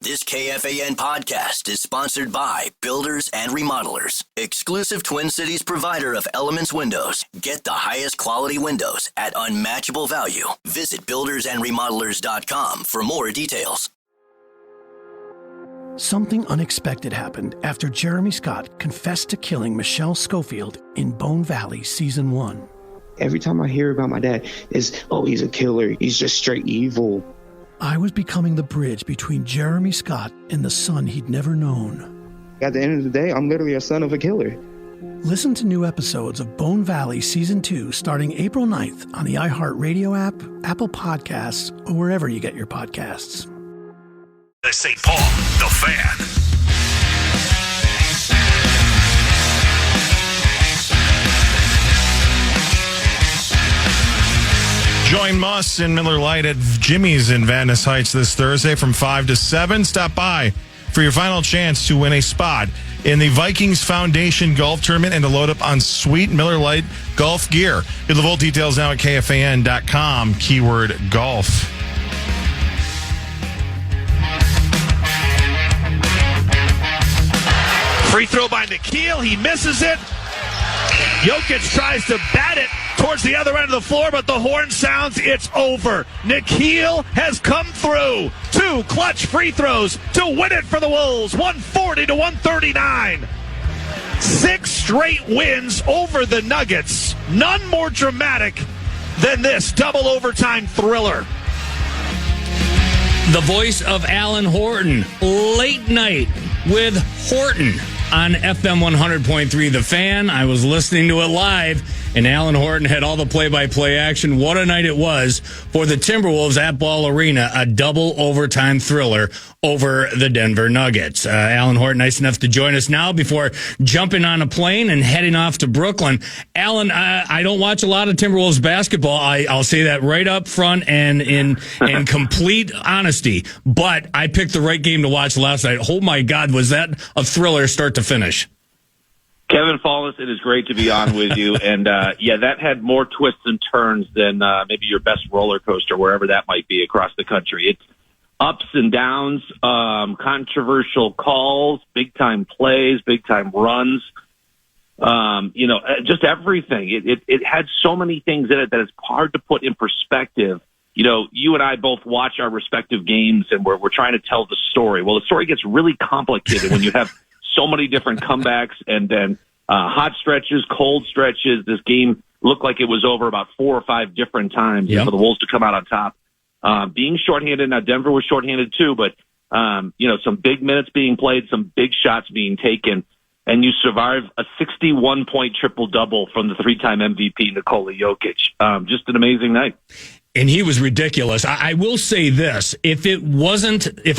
This KFAN podcast is sponsored by Builders and Remodelers, exclusive Twin Cities provider of Elements Windows. Get the highest quality windows at unmatchable value. Visit buildersandremodelers.com for more details. Something unexpected happened after Jeremy Scott confessed to killing Michelle Schofield in Bone Valley Season 1. Every time I hear about my dad, it's, oh, he's a killer. He's just straight evil. I was becoming the bridge between Jeremy Scott and the son he'd never known. At the end of the day, I'm literally a son of a killer. Listen to new episodes of Bone Valley Season 2 starting April 9th on the iHeartRadio app, Apple Podcasts, or wherever you get your podcasts. The St. Paul, The Fan. Join Muss and Miller Lite at Jimmy's in Venice Heights this Thursday from 5 to 7. Stop by for your final chance to win a spot in the Vikings Foundation Golf Tournament and to load up on sweet Miller Lite golf gear. Get the full details now at KFAN.com, keyword golf. Free throw by Nikhil. He misses it. Jokic tries to bat it towards the other end of the floor, but the horn sounds. It's over. Nikhil has come through. 2 clutch free throws to win it for the Wolves. 140 to 139. 6 straight wins over the Nuggets. None more dramatic than this double overtime thriller. The voice of Alan Horton, Late Night with Horton on FM 100.3 The Fan. I was listening to it live, and Alan Horton had all the play-by-play action. What a night it was for the Timberwolves at Ball Arena, a double overtime thriller over the Denver Nuggets. Alan Horton, nice enough to join us now before jumping on a plane and heading off to Brooklyn. Alan, I don't watch a lot of Timberwolves basketball. I'll say that right up front and in complete honesty, but I picked the right game to watch last night. Oh my God, was that a thriller start to finish? Kevin Falness, it is great to be on with you. And, that had more twists and turns than maybe your best roller coaster, wherever that might be across the country. It's ups and downs, controversial calls, big-time plays, big-time runs, just everything. It had so many things in it that it's hard to put in perspective. You know, you and I both watch our respective games, and we're trying to tell the story. Well, the story gets really complicated when you have so many different comebacks and then hot stretches, cold stretches. This game looked like it was over about 4 or 5 different times for the Wolves to come out on top. Being shorthanded, now Denver was shorthanded too, but, some big minutes being played, some big shots being taken, and you survive a 61-point triple-double from the 3-time MVP, Nikola Jokic. Just an amazing night. And he was ridiculous. I will say this. If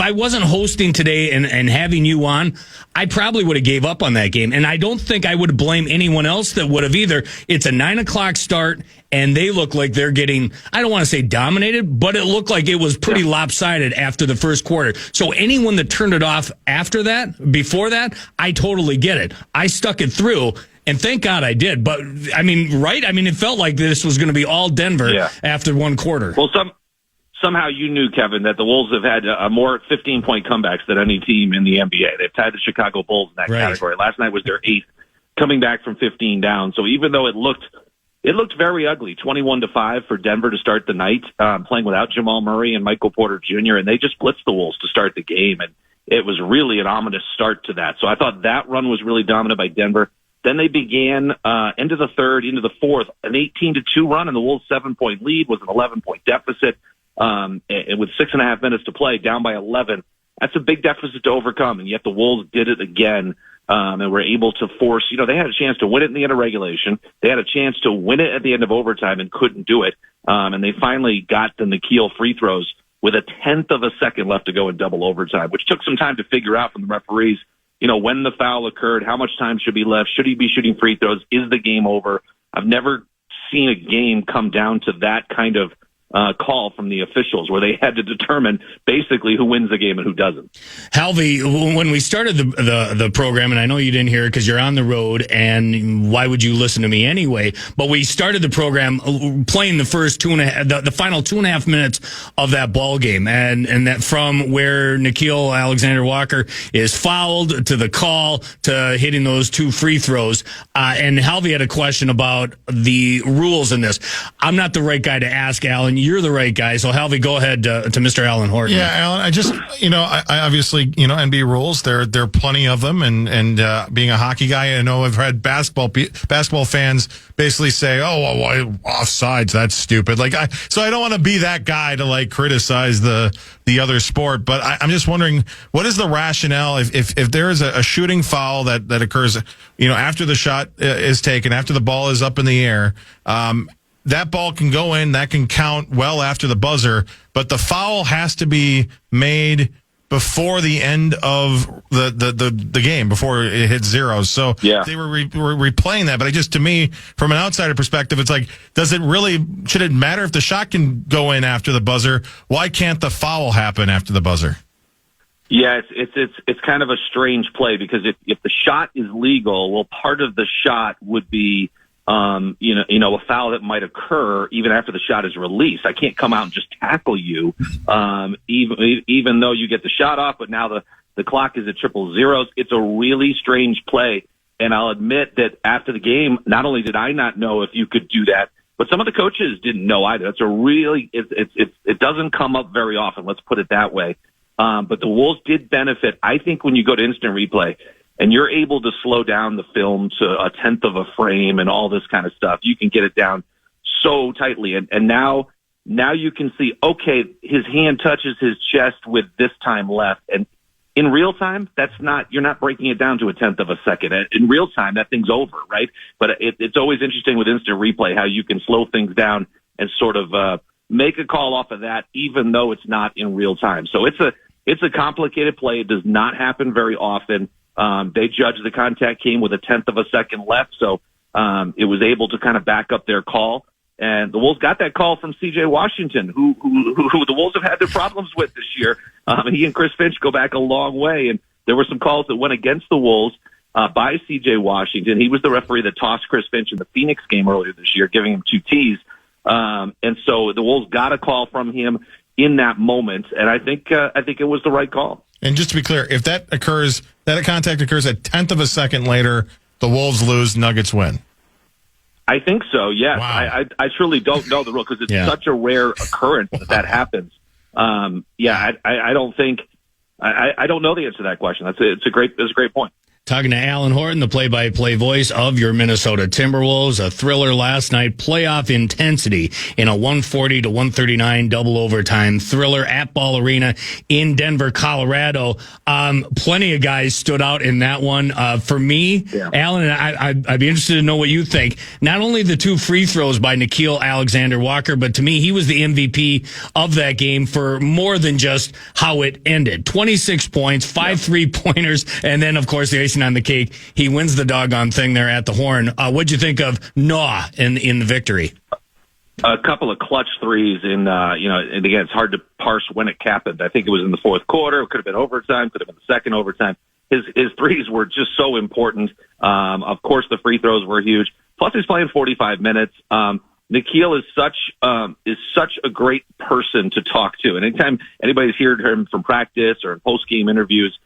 I wasn't hosting today and having you on, I probably would have gave up on that game. And I don't think I would blame anyone else that would have either. It's a 9:00 start, and they look like they're getting, I don't want to say dominated, but it looked like it was pretty lopsided after the first quarter. So anyone that turned it off after that, before that, I totally get it. I stuck it through. And thank God I did. But, it felt like this was going to be all Denver after one quarter. Well, somehow you knew, Kevin, that the Wolves have had more 15-point comebacks than any team in the NBA. They've tied the Chicago Bulls in that category. Last night was their 8th, coming back from 15 down. So even though it looked very ugly, 21-5 for Denver to start the night, playing without Jamal Murray and Michael Porter Jr., and they just blitzed the Wolves to start the game. And it was really an ominous start to that. So I thought that run was really dominant by Denver. Then they began into the third, into the fourth, an 18-2 run, and the Wolves' 7-point lead was an 11-point deficit. And with 6.5 minutes to play, down by 11. That's a big deficit to overcome, and yet the Wolves did it again and were able to force. They had a chance to win it in the end of regulation. They had a chance to win it at the end of overtime and couldn't do it. And they finally got the Nikhil free throws with a 1/10 of a second left to go in double overtime, which took some time to figure out from the referees. When the foul occurred, how much time should be left? Should he be shooting free throws? Is the game over? I've never seen a game come down to that kind of call from the officials where they had to determine basically who wins the game and who doesn't. Halvy, when we started the program, and I know you didn't hear it because you're on the road, and why would you listen to me anyway? But we started the program playing the first the final 2.5 minutes of that ball game, and that from where Nickeil Alexander-Walker is fouled to the call to hitting those 2 free throws. And Halvy had a question about the rules in this. I'm not the right guy to ask, Alan. You're the right guy. So, Halvy, go ahead to Mr. Alan Horton. Yeah, Alan, I just, I obviously, NBA rules, there are plenty of them. And being a hockey guy, I know I've had basketball fans basically say, oh, offsides, that's stupid. So I don't want to be that guy to criticize the other sport. But I'm just wondering, what is the rationale if there is a shooting foul that occurs, after the shot is taken, after the ball is up in the air, that ball can go in, that can count well after the buzzer, but the foul has to be made before the end of the game, before it hits zeros. So they were replaying that, but to me, from an outsider perspective, it's should it matter if the shot can go in after the buzzer? Why can't the foul happen after the buzzer? Yeah, it's kind of a strange play because if the shot is legal, well, part of the shot would be a foul that might occur even after the shot is released. I can't come out and just tackle you, even though you get the shot off, but now the clock is at 000. It's a really strange play. And I'll admit that after the game, not only did I not know if you could do that, but some of the coaches didn't know either. It doesn't come up very often. Let's put it that way. But the Wolves did benefit. I think when you go to instant replay, and you're able to slow down the film to 1/10 of a frame and all this kind of stuff, you can get it down so tightly. And now you can see, okay, his hand touches his chest with this time left. And in real time, you're not breaking it down to 1/10 of a second. In real time, that thing's over, right? But it's always interesting with instant replay how you can slow things down and sort of make a call off of that, even though it's not in real time. So it's a complicated play. It does not happen very often. They judged the contact came with 1/10 of a second left, so it was able to kind of back up their call. And the Wolves got that call from C.J. Washington, who the Wolves have had their problems with this year. He and Chris Finch go back a long way, and there were some calls that went against the Wolves by C.J. Washington. He was the referee that tossed Chris Finch in the Phoenix game earlier this year, giving him 2 Ts. And so the Wolves got a call from him in that moment, and I think it was the right call. And just to be clear, if that contact occurs a 1/10 of a second later, the Wolves lose, Nuggets win. I think so, yes. Wow. I truly don't know the rule because it's such a rare occurrence that happens. I don't think I don't know the answer to that question. It's a great point. Talking to Alan Horton, the play-by-play voice of your Minnesota Timberwolves. A thriller last night. Playoff intensity in a 140-139 double overtime thriller at Ball Arena in Denver, Colorado. Plenty of guys stood out in that one. For me, Alan, and I'd be interested to know what you think. Not only the 2 free throws by Nickeil Alexander-Walker, but to me, he was the MVP of that game for more than just how it ended. 26 points, 5 3-pointers, and then, of course, the icing on the cake, he wins the doggone thing there at the Horn. What'd you think of Noah in the victory? A couple of clutch threes and again, it's hard to parse when it happened. I think it was in the fourth quarter. It could have been overtime. Could have been the second overtime. His threes were just so important. Of course, the free throws were huge. Plus, he's playing 45 minutes. Nickeil is such a great person to talk to. And anytime anybody's heard him from practice or in post-game interviews,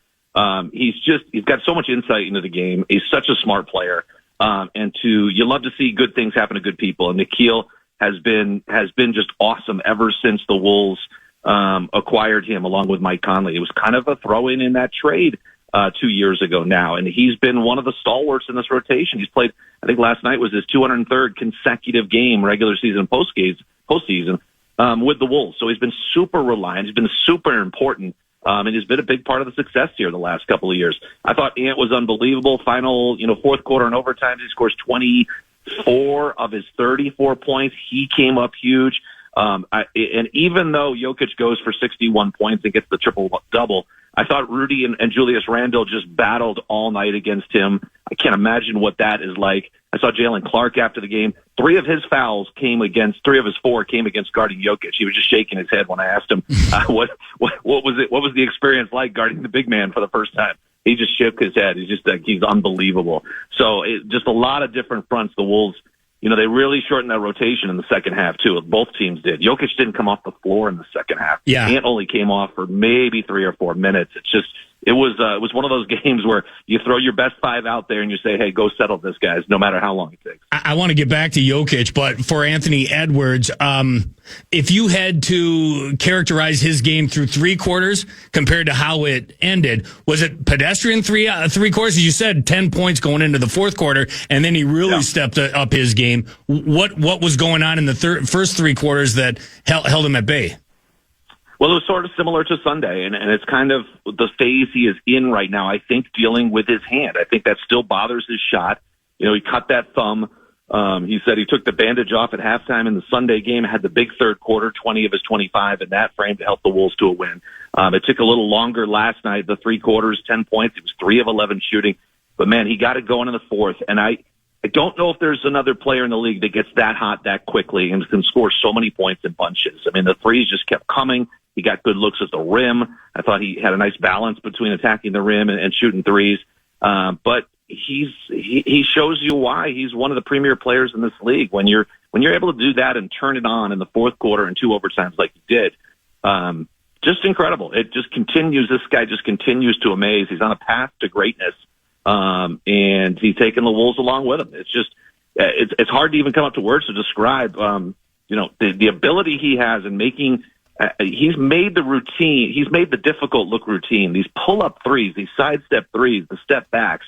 he's got so much insight into the game. He's such a smart player. You love to see good things happen to good people. And Nickeil has been just awesome ever since the Wolves, acquired him along with Mike Conley. It was kind of a throw in that trade, 2 years ago now. And he's been one of the stalwarts in this rotation. He's played, I think last night was his 203rd consecutive game, regular season, postseason, with the Wolves. So he's been super reliant. He's been super important. And he's been a big part of the success here the last couple of years. I thought Ant was unbelievable. Final, fourth quarter and overtime, he scores 24 of his 34 points. He came up huge. And even though Jokic goes for 61 points and gets the triple-double, I thought Rudy and Julius Randle just battled all night against him. I can't imagine what that is like. I saw Jalen Clark after the game. 3 of his 4 came against guarding Jokic. He was just shaking his head when I asked him what was the experience like guarding the big man for the first time. He just shook his head. He's unbelievable. So just a lot of different fronts. The Wolves, they really shortened that rotation in the second half too. Both teams did. Jokic didn't come off the floor in the second half. Yeah. Ant only came off for maybe 3 or 4 minutes. It was one of those games where you throw your best 5 out there and you say, hey, go settle this, guys, no matter how long it takes. I want to get back to Jokic, but for Anthony Edwards, if you had to characterize his game through 3 quarters compared to how it ended, was it pedestrian 3 quarters? As you said, 10 points going into the fourth quarter, and then he really stepped up his game. What was going on in the first 3 quarters that held him at bay? Well, it was sort of similar to Sunday, and it's kind of the phase he is in right now, I think, dealing with his hand. I think that still bothers his shot. He cut that thumb. He said he took the bandage off at halftime in the Sunday game, had the big third quarter, 20 of his 25 in that frame to help the Wolves to a win. It took a little longer last night, the 3 quarters, 10 points. It was 3 of 11 shooting. But, man, he got it going in the fourth, and I don't know if there's another player in the league that gets that hot that quickly and can score so many points in bunches. I mean, the threes just kept coming. He got good looks at the rim. I thought he had a nice balance between attacking the rim and shooting threes. But he shows you why he's one of the premier players in this league. When you're able to do that and turn it on in the fourth quarter and 2 overtimes like he did, just incredible. It just continues. This guy just continues to amaze. He's on a path to greatness, and he's taking the Wolves along with him. It's just it's hard to even come up to words to describe. The ability he has in making. He's made the routine. He's made the difficult look routine. These pull-up threes, these sidestep threes, the step backs.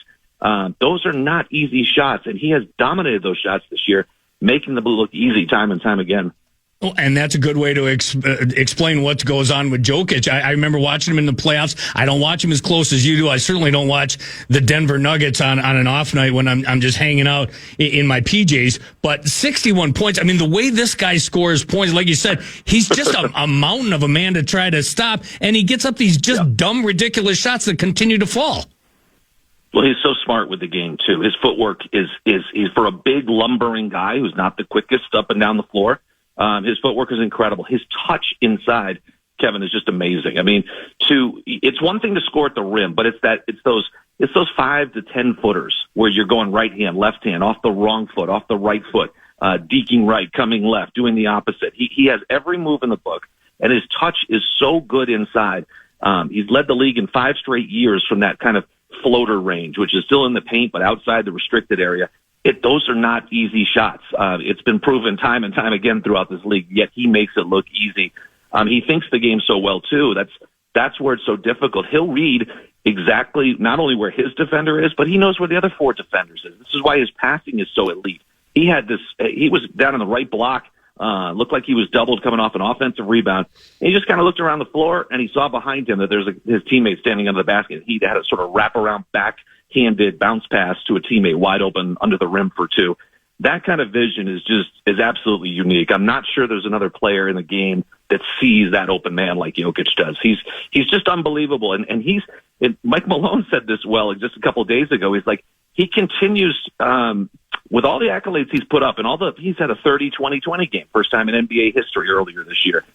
Those are not easy shots, and he has dominated those shots this year, making them look easy time and time again. Oh, and that's a good way to explain what goes on with Jokic. I remember watching him in the playoffs. I don't watch him as close as you do. I certainly don't watch the Denver Nuggets on an off night when I'm just hanging out in my PJs. But 61 points. I mean, the way this guy scores points, like you said, he's just a mountain of a man to try to stop, and he gets up these just dumb, ridiculous shots that continue to fall. Well, he's so smart with the game too. His footwork is for a big, lumbering guy who's not the quickest up and down the floor. His footwork is incredible. His touch inside, Kevin, is just amazing. I mean, it's one thing to score at the rim, but it's those 5 to 10 footers where you're going right hand, left hand, off the wrong foot, off the right foot, deking right, coming left, doing the opposite. He has every move in the book, and his touch is so good inside. He's led the league in 5 straight years from that kind of floater range, which is still in the paint but outside the restricted area. Those are not easy shots. It's been proven time and time again throughout this league, yet he makes it look easy. He thinks the game so well, too. That's where it's so difficult. He'll read exactly not only where his defender is, but he knows where the other 4 defenders is. This is why his passing is so elite. He was down in the right block, looked like he was doubled coming off an offensive rebound. And he just kind of looked around the floor, and he saw behind him that there's his teammate standing under the basket. He had a sort of wraparound backhanded bounce pass to a teammate wide open under the rim for 2. That kind of vision is absolutely unique. I'm not sure there's another player in the game that sees that open man like Jokic does. He's just unbelievable. And Mike Malone said this well just a couple of days ago. He's like, he continues, with all the accolades he's put up and he's had a 30-20-20 game, first time in NBA history earlier this year.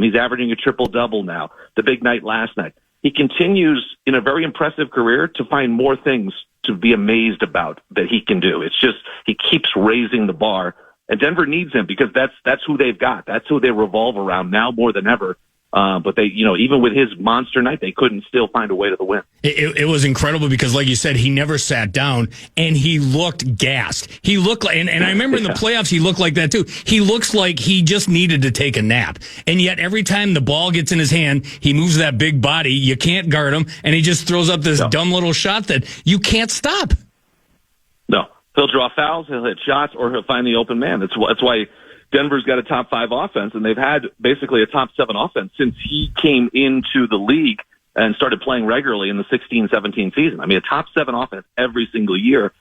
He's averaging a triple-double now, the big night last night. He continues in a very impressive career to find more things to be amazed about that he can do. It's just he keeps raising the bar, and Denver needs him because that's who they've got. That's who they revolve around now more than ever. But they, even with his monster night, they couldn't still find a way to the win. It was incredible because, like you said, he never sat down and he looked gassed. He looked like, and I remember in the playoffs, he looked like that too. He looks like he just needed to take a nap. And yet every time the ball gets in his hand, he moves that big body. You can't guard him. And he just throws up this dumb little shot that you can't stop. No, he'll draw fouls, he'll hit shots, or he'll find the open man. That's why Denver's got a top 5 offense, and they've had basically a top 7 offense since he came into the league and started playing regularly in the 16-17 season. I mean, a top 7 offense every single year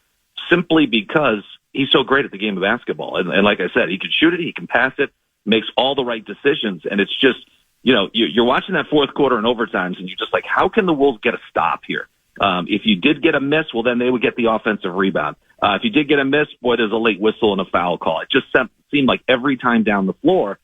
simply because he's so great at the game of basketball. And like I said, he can shoot it, he can pass it. makes all the right decisions. And it's just, you're watching that fourth quarter and overtimes, and you're just like, how can the Wolves get a stop here? If you did get a miss, well, then they would get the offensive rebound. If you did get a miss, boy, there's a late whistle and a foul call. It just seemed like every time down the floor,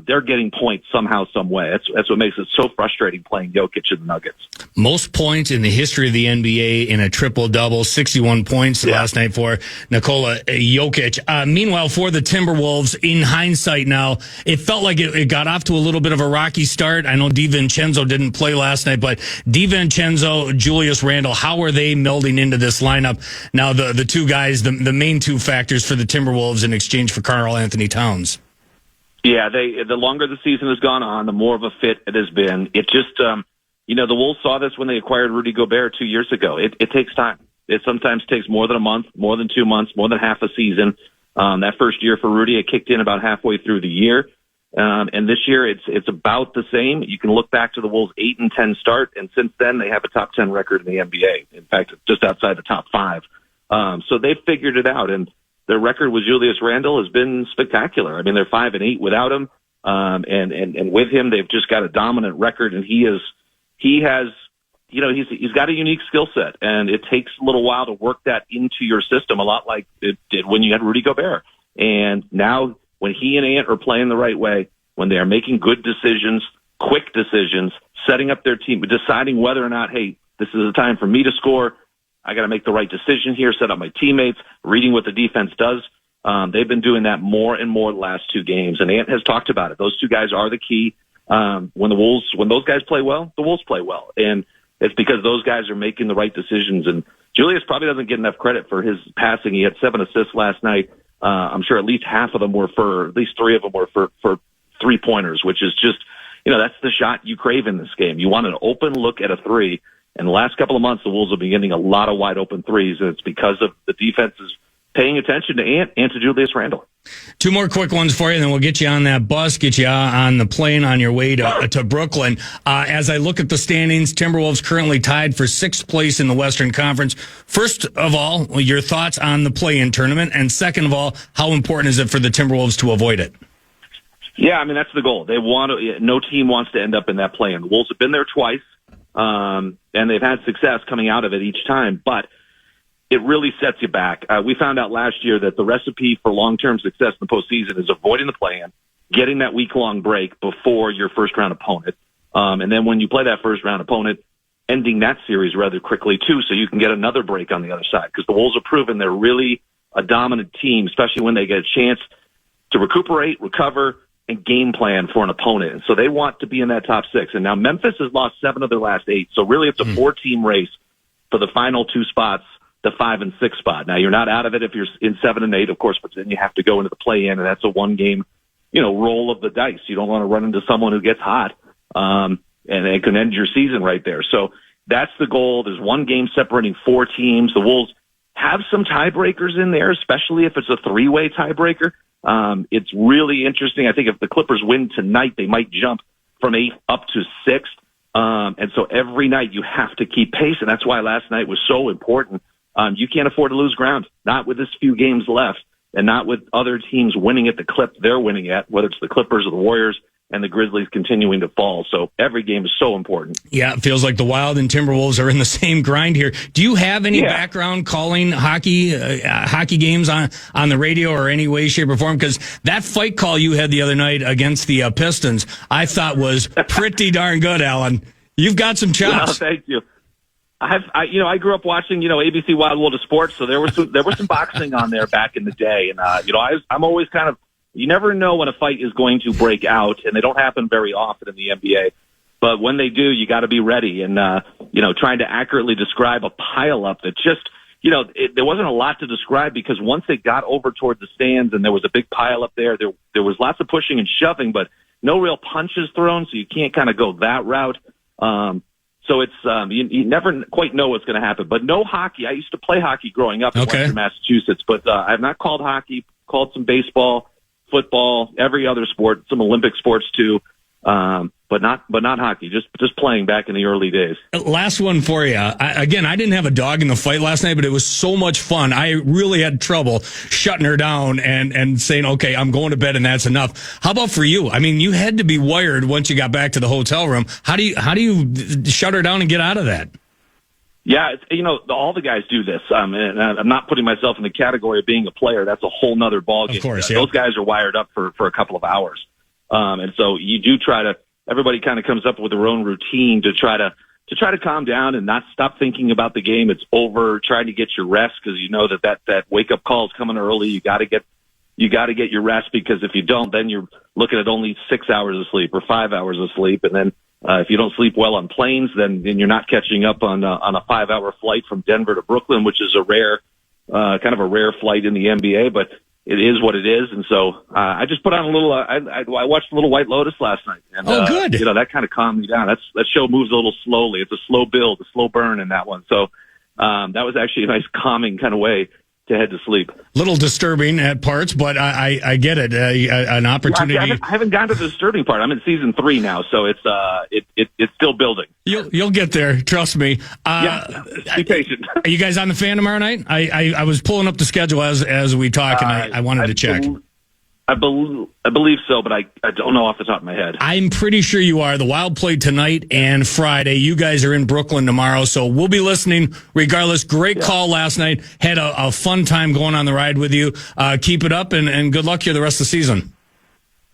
they're getting points somehow, some way. That's what makes it so frustrating playing Jokic and the Nuggets. Most points in the history of the NBA in a triple-double, 61 points last night for Nikola Jokic. Meanwhile, for the Timberwolves, in hindsight now, it felt like it got off to a little bit of a rocky start. I know DiVincenzo didn't play last night, but DiVincenzo, Julius Randle, how are they melding into this lineup? Now, the two guys, the main two factors for the Timberwolves in exchange for Karl Anthony Towns. Yeah, the longer the season has gone on, the more of a fit it has been. It just, the Wolves saw this when they acquired Rudy Gobert 2 years ago. It takes time. It sometimes takes more than a month, more than 2 months, more than half a season. That first year for Rudy, it kicked in about halfway through the year. And this year, it's about the same. You can look back to the Wolves' 8-10 start, and since then, they have a top 10 record in the NBA. In fact, just outside the top 5. So they've figured it out, and their record with Julius Randle has been spectacular. I mean, they're 5-8 without him, and with him, they've just got a dominant record. And he's got a unique skill set, and it takes a little while to work that into your system, a lot like it did when you had Rudy Gobert. And now, when he and Ant are playing the right way, when they are making good decisions, quick decisions, setting up their team, deciding whether or not, hey, this is a time for me to score. I got to make the right decision here, set up my teammates, reading what the defense does. They've been doing that more and more the last 2 games, and Ant has talked about it. Those 2 guys are the key. When those guys play well, the Wolves play well, and it's because those guys are making the right decisions. And Julius probably doesn't get enough credit for his passing. He had 7 assists last night. I'm sure at least half of them were at least 3 of them were for 3-pointers, which is just, that's the shot you crave in this game. You want an open look at a 3. And the last couple of months, the Wolves have been getting a lot of wide open threes, and it's because of the defense is paying attention to Ant and to Julius Randle. 2 more quick ones for you, and then we'll get you on that bus, get you on the plane on your way to Brooklyn. As I look at the standings, Timberwolves currently tied for 6th place in the Western Conference. First of all, your thoughts on the play-in tournament, and second of all, how important is it for the Timberwolves to avoid it? Yeah, I mean, that's the goal. No team wants to end up in that play-in. The Wolves have been there twice. And they've had success coming out of it each time, but it really sets you back. We found out last year that the recipe for long-term success in the postseason is avoiding the play-in, getting that week-long break before your first-round opponent, and then when you play that first-round opponent, ending that series rather quickly, too, so you can get another break on the other side, because the Wolves have proven they're really a dominant team, especially when they get a chance to recuperate, recover, and game plan for an opponent. And so they want to be in that top 6. And now Memphis has lost 7 of their last 8. So really it's a 4-team race for the final 2 spots, the 5 and 6 spot. Now you're not out of it if you're in 7 and 8, of course, but then you have to go into the play-in, and that's a 1-game, roll of the dice. You don't want to run into someone who gets hot, and it can end your season right there. So that's the goal. There's 1 game separating 4 teams. The Wolves have some tiebreakers in there, especially if it's a 3-way tiebreaker. It's really interesting. I think if the Clippers win tonight, they might jump from 8th up to 6th. And so every night you have to keep pace. And that's why last night was so important. You can't afford to lose ground, not with this few games left, and not with other teams winning at the clip they're winning at, whether it's the Clippers or the Warriors and the Grizzlies continuing to fall. So every game is so important. Yeah, it feels like the Wild and Timberwolves are in the same grind here. Do you have any background calling hockey games on the radio or any way, shape, or form? Because that fight call you had the other night against the Pistons, I thought was pretty darn good, Alan. You've got some chops. Well, thank you. I grew up watching, ABC Wild World of Sports, so there was some boxing on there back in the day, and I'm always kind of, you never know when a fight is going to break out, and they don't happen very often in the NBA. But when they do, you got to be ready. And trying to accurately describe a pileup that just, there wasn't a lot to describe, because once they got over toward the stands and there was a big pileup there was lots of pushing and shoving, but no real punches thrown, so you can't kind of go that route. So it's you never quite know what's going to happen. But no hockey. I used to play hockey growing up in Western Massachusetts, but I have not called hockey. Called some baseball, football, every other sport, some Olympic sports too. but not hockey. Just playing back in the early days. Last one for you. I didn't have a dog in the fight last night, but it was so much fun. I really had trouble shutting her down and saying, okay, I'm going to bed and that's enough. How about for you? I mean, you had to be wired once you got back to the hotel room. How do you shut her down and get out of that? Yeah, all the guys do this. And I'm not putting myself in the category of being a player. That's a whole nother ballgame. Of course, yeah. Those guys are wired up for a couple of hours. And so you do try to, everybody kind of comes up with their own routine to try to calm down and not stop thinking about the game. It's over, trying to get your rest because you know that wake up call is coming early. You got to get your rest, because if you don't, then you're looking at only 6 hours of sleep or 5 hours of sleep. And then, if you don't sleep well on planes, then you're not catching up on a 5-hour flight from Denver to Brooklyn, which is a rare flight in the NBA, but it is what it is. And so, I just put on a little, I watched a little White Lotus last night. And, good. That kind of calmed me down. That show moves a little slowly. It's a slow build, a slow burn in that one. So, that was actually a nice calming kind of way to head to sleep. Little disturbing at parts, but I get it. An opportunity. I haven't gotten to the disturbing part. I'm in season 3 now, so it's still building. You'll get there. Trust me. Be patient. Are you guys on the Fan tomorrow night? I was pulling up the schedule as we talk, and I wanted to check. I believe so, but I don't know off the top of my head. I'm pretty sure you are. The Wild play tonight and Friday. You guys are in Brooklyn tomorrow, so we'll be listening regardless. Great call last night. Had a fun time going on the ride with you. Keep it up, and good luck here the rest of the season.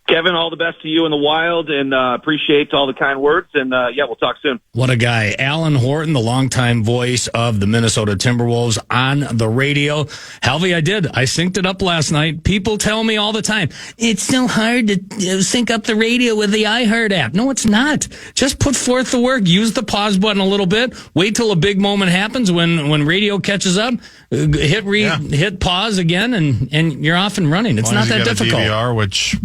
Kevin, all the best to you in the Wild, and appreciate all the kind words, and we'll talk soon. What a guy. Alan Horton, the longtime voice of the Minnesota Timberwolves on the radio. Halvy, I synced it up last night. People tell me all the time, it's so hard to sync up the radio with the iHeart app. No, it's not. Just put forth the work. Use the pause button a little bit. Wait till a big moment happens when radio catches up. Hit pause again, and you're off and running. It's not that difficult. A DVR, which,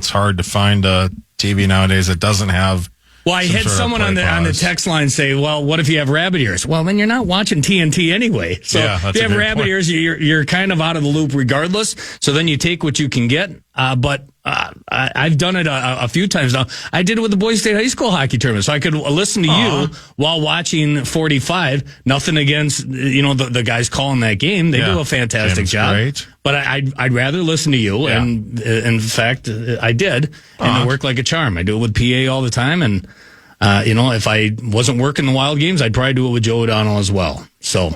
it's hard to find a TV nowadays that doesn't have. Well, I had someone on the text line say, well, what if you have rabbit ears? Well, then you're not watching TNT anyway. So if you have rabbit ears, you're kind of out of the loop regardless. So then you take what you can get. But I've done it a few times now. I did it with the Boys State High School hockey tournament. So I could listen to you while watching 45. Nothing against, the guys calling that game. They do a fantastic job. Great. But I'd rather listen to you. Yeah. And in fact, I did. And it worked like a charm. I do it with PA all the time. And, if I wasn't working the Wild games, I'd probably do it with Joe O'Donnell as well. So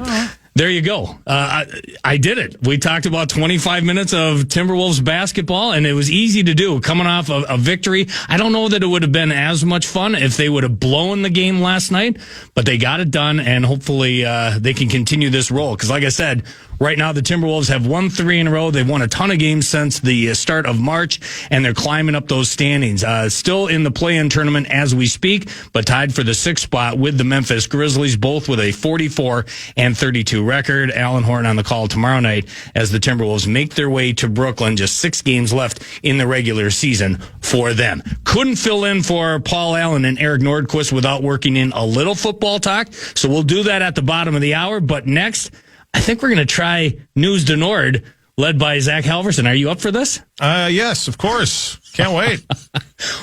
there you go. I did it. We talked about 25 minutes of Timberwolves basketball, and it was easy to do. Coming off a victory, I don't know that it would have been as much fun if they would have blown the game last night, but they got it done, and hopefully they can continue this roll. Because like I said, right now the Timberwolves have won 3 in a row. They've won a ton of games since the start of March, and they're climbing up those standings. Still in the play-in tournament as we speak, but tied for the 6th spot with the Memphis Grizzlies, both with a 44-32 record. Alan Horton on the call tomorrow night as the Timberwolves make their way to Brooklyn. Just 6 games left in the regular season for them. Couldn't fill in for Paul Allen and Eric Nordquist without working in a little football talk, so we'll do that at the bottom of the hour. But next, I think we're going to try News to Nord, led by Zach Halverson. Are you up for this? Yes, of course. Can't wait.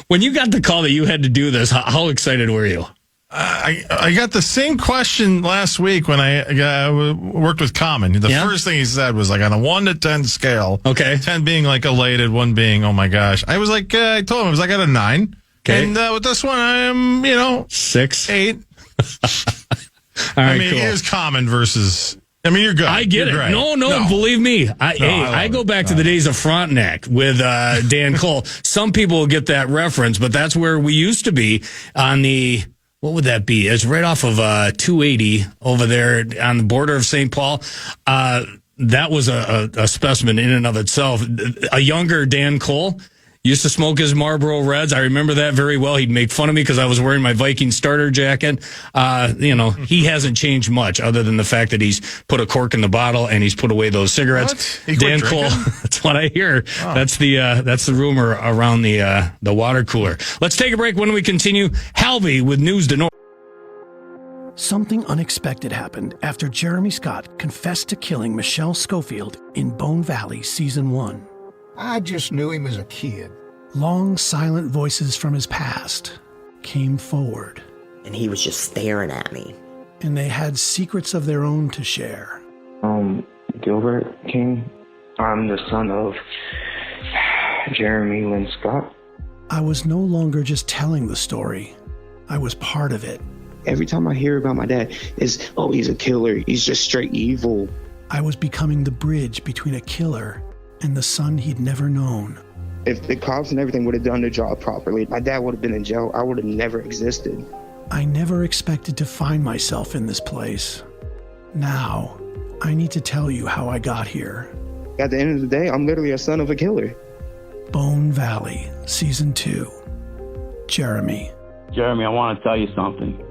When you got the call that you had to do this, how excited were you? I got the same question last week when I worked with Common. The first thing he said was like on a 1 to 10 scale. Okay. 10 being like elated, 1 being, oh my gosh. I was like, I told him, I was like, I got a 9. Okay. And with this one, I am, 6, 8. All right, cool. Here's Common versus... you're good. I get you're it. Great. No, believe me. I go back to the days of Frontenac with Dan Cole. Some people will get that reference, but that's where we used to be on the... What would that be? It's right off of 280 over there on the border of St. Paul. That was a specimen in and of itself. A younger Dan Cole used to smoke his Marlboro Reds. I remember that very well. He'd make fun of me because I was wearing my Vikings starter jacket. He hasn't changed much other than the fact that he's put a cork in the bottle and he's put away those cigarettes. Dan Cole, that's what I hear. Oh. That's the rumor around the water cooler. Let's take a break. When we continue, Halvy with News to North. Something unexpected happened after Jeremy Scott confessed to killing Michelle Schofield in Bone Valley Season 1. I just knew him as a kid. Long, silent voices from his past came forward. And he was just staring at me. And they had secrets of their own to share. Gilbert King. I'm the son of Jeremy Lynn Scott. I was no longer just telling the story. I was part of it. Every time I hear about my dad, it's, oh, he's a killer. He's just straight evil. I was becoming the bridge between a killer and the son he'd never known. If the cops and everything would have done their job properly, my dad would have been in jail. I would have never existed. I never expected to find myself in this place. Now, I need to tell you how I got here. At the end of the day, I'm literally a son of a killer. Bone Valley, Season 2. Jeremy. Jeremy, I want to tell you something.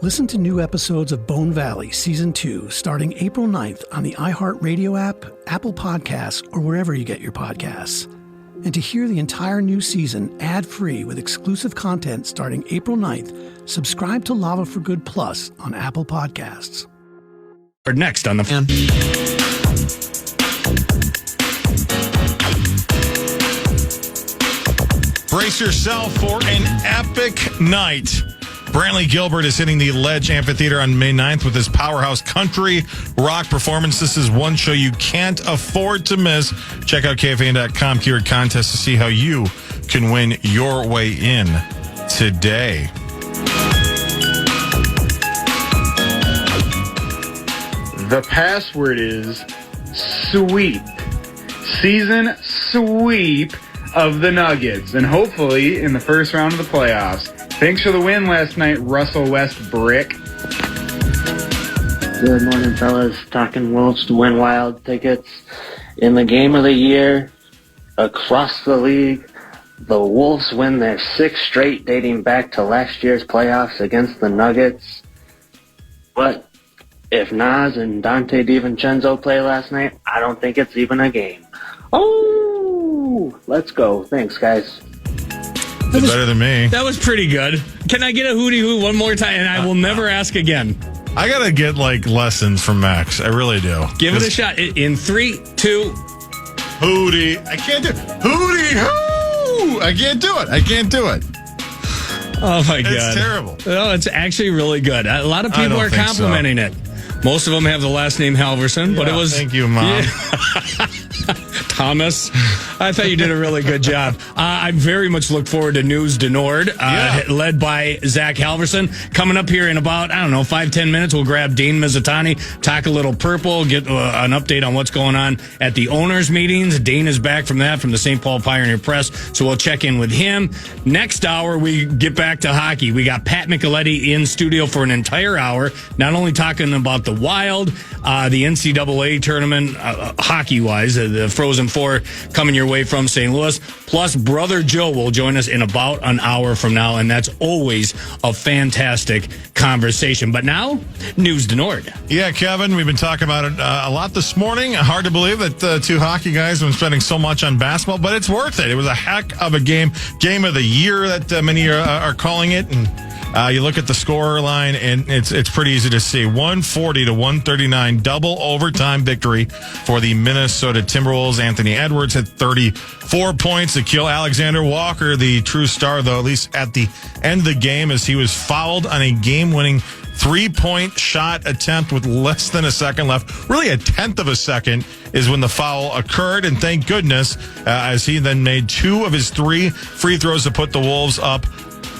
Listen to new episodes of Bone Valley Season 2 starting April 9th on the iHeartRadio app, Apple Podcasts, or wherever you get your podcasts. And to hear the entire new season ad-free with exclusive content starting April 9th, subscribe to Lava for Good Plus on Apple Podcasts. Or next on the fan. Brace yourself for an epic night. Brantley Gilbert is hitting the Ledge Amphitheater on May 9th with his powerhouse country rock performance. This is one show you can't afford to miss. Check out KFAN.com keyword contest to see how you can win your way in today. The password is sweep. Season sweep of the Nuggets. And hopefully in the first round of the playoffs. Thanks for the win last night, Russell Westbrook. Good morning, fellas. Talking Wolves to win Wild tickets. In the game of the year, across the league, the Wolves win their 6th straight dating back to last year's playoffs against the Nuggets. But if Nas and Dante DiVincenzo play last night, I don't think it's even a game. Oh, let's go. Thanks, guys. Better than me. That was pretty good. Can I get a hootie hoo one more time? And I will never ask again. I got to get lessons from Max. I really do. Give it a shot. In 3, 2. Hootie. I can't do it. Hootie hoo. I can't do it. Oh, my God. It's terrible. No, it's actually really good. A lot of people are complimenting it. Most of them have the last name Halverson, but it was... Thank you, Mom. Yeah. Thomas, I thought you did a really good job. I very much look forward to News de Nord, led by Zach Halverson. Coming up here in about, 5-10 minutes, we'll grab Dane Mizutani, talk a little purple, get an update on what's going on at the owners' meetings. Dane is back from the St. Paul Pioneer Press, so we'll check in with him. Next hour, we get back to hockey. We got Pat Micheletti in studio for an entire hour, not only talking about the Wild, the NCAA tournament, hockey-wise, the Frozen Four coming your way from St. Louis. Plus, Brother Joe will join us in about an hour from now, and that's always a fantastic conversation. But now, News de Nord. Yeah, Kevin, we've been talking about it a lot this morning. Hard to believe that the two hockey guys have been spending so much on basketball, but it's worth it. It was a heck of a game of the year that many are calling it, and you look at the score line, and it's pretty easy to see. 140-139, double overtime victory for the Minnesota Timberwolves. Anthony Edwards had 34 points to kill Alexander Walker, the true star, though, at least at the end of the game, as he was fouled on a game-winning 3-point shot attempt with less than a second left. Really, a tenth of a second is when the foul occurred, and thank goodness, as he then made 2 of his 3 free throws to put the Wolves up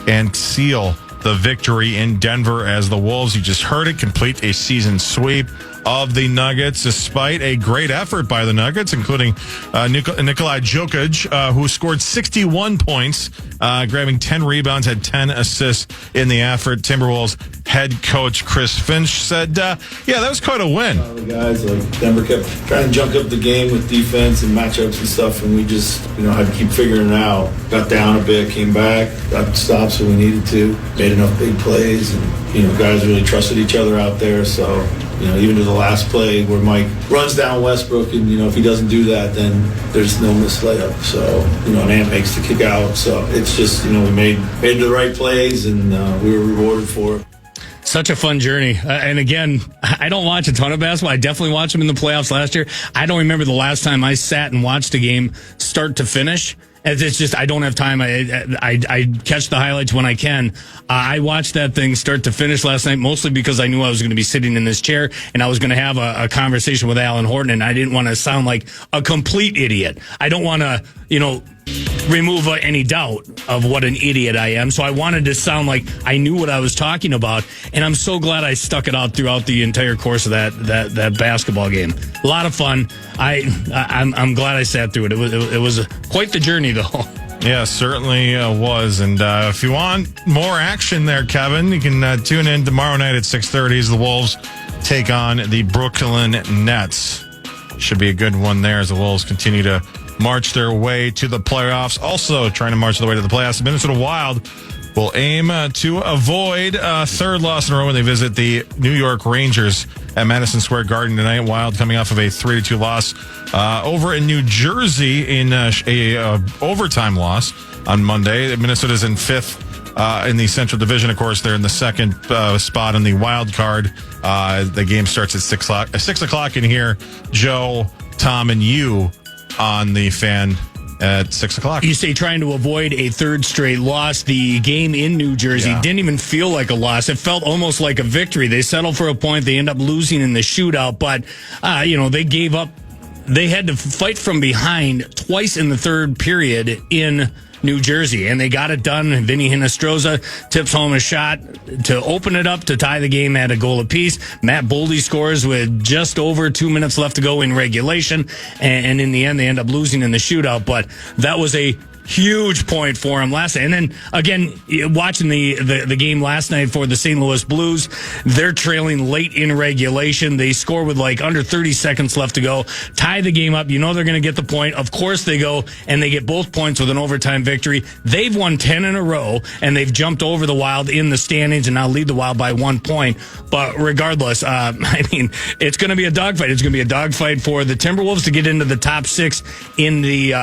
and seal the victory in Denver, as the Wolves, you just heard it, complete a season sweep of the Nuggets, despite a great effort by the Nuggets, including Nikolai Jokic, who scored 61 points, grabbing 10 rebounds, had 10 assists in the effort. Timberwolves head coach Chris Finch said, that was quite a win. The guys, Denver kept trying to junk up the game with defense and matchups and stuff, and we just, had to keep figuring it out. Got down a bit, came back, got stops when we needed to, made enough big plays, and, guys really trusted each other out there, so... even to the last play where Mike runs down Westbrook, and, if he doesn't do that, then there's no missed layup. So, and Ant makes the kick out. So it's just, we made the right plays, and we were rewarded for it. Such a fun journey. And again, I don't watch a ton of basketball. I definitely watched them in the playoffs last year. I don't remember the last time I sat and watched a game start to finish It's just I don't have time. I catch the highlights when I can. I watched that thing start to finish last night, mostly because I knew I was going to be sitting in this chair and I was going to have a conversation with Alan Horton, and I didn't want to sound like a complete idiot. I don't want to, remove any doubt of what an idiot I am. So I wanted to sound like I knew what I was talking about, and I'm so glad I stuck it out throughout the entire course of that basketball game. A lot of fun. I'm glad I sat through it. It was quite the journey, though. Yeah, certainly was. And if you want more action there, Kevin, you can tune in tomorrow night at 6:30 as the Wolves take on the Brooklyn Nets. Should be a good one there as the Wolves continue to march their way to the playoffs. Also trying to march their way to the playoffs. The Minnesota Wild will aim to avoid a third loss in a row when they visit the New York Rangers at Madison Square Garden tonight. Wild coming off of a 3-2 loss over in New Jersey in a overtime loss on Monday. Minnesota's in fifth in the Central Division. Of course, they're in the second spot on the wild card. The game starts at 6 o'clock in here. Joe, Tom, and you on the Fan at 6 o'clock. You say trying to avoid a third straight loss. The game in New Jersey didn't even feel like a loss. It felt almost like a victory. They settled for a point. They end up losing in the shootout, but they gave up. They had to fight from behind twice in the third period in New Jersey, and they got it done. Vinny Hinostroza tips home a shot to open it up to tie the game at a goal apiece. Matt Boldy scores with just over 2 minutes left to go in regulation, and in the end, they end up losing in the shootout. But that was a huge point for him last night. And then again, watching the game last night for the St. Louis Blues, they're trailing late in regulation. They score with like under 30 seconds left to go, tie the game up. You know they're going to get the point. Of course they go and they get both points with an overtime victory. They've won 10 in a row, and they've jumped over the Wild in the standings and now lead the Wild by 1 point. But regardless, it's going to be a dogfight. It's going to be a dogfight for the Timberwolves to get into the top 6 in the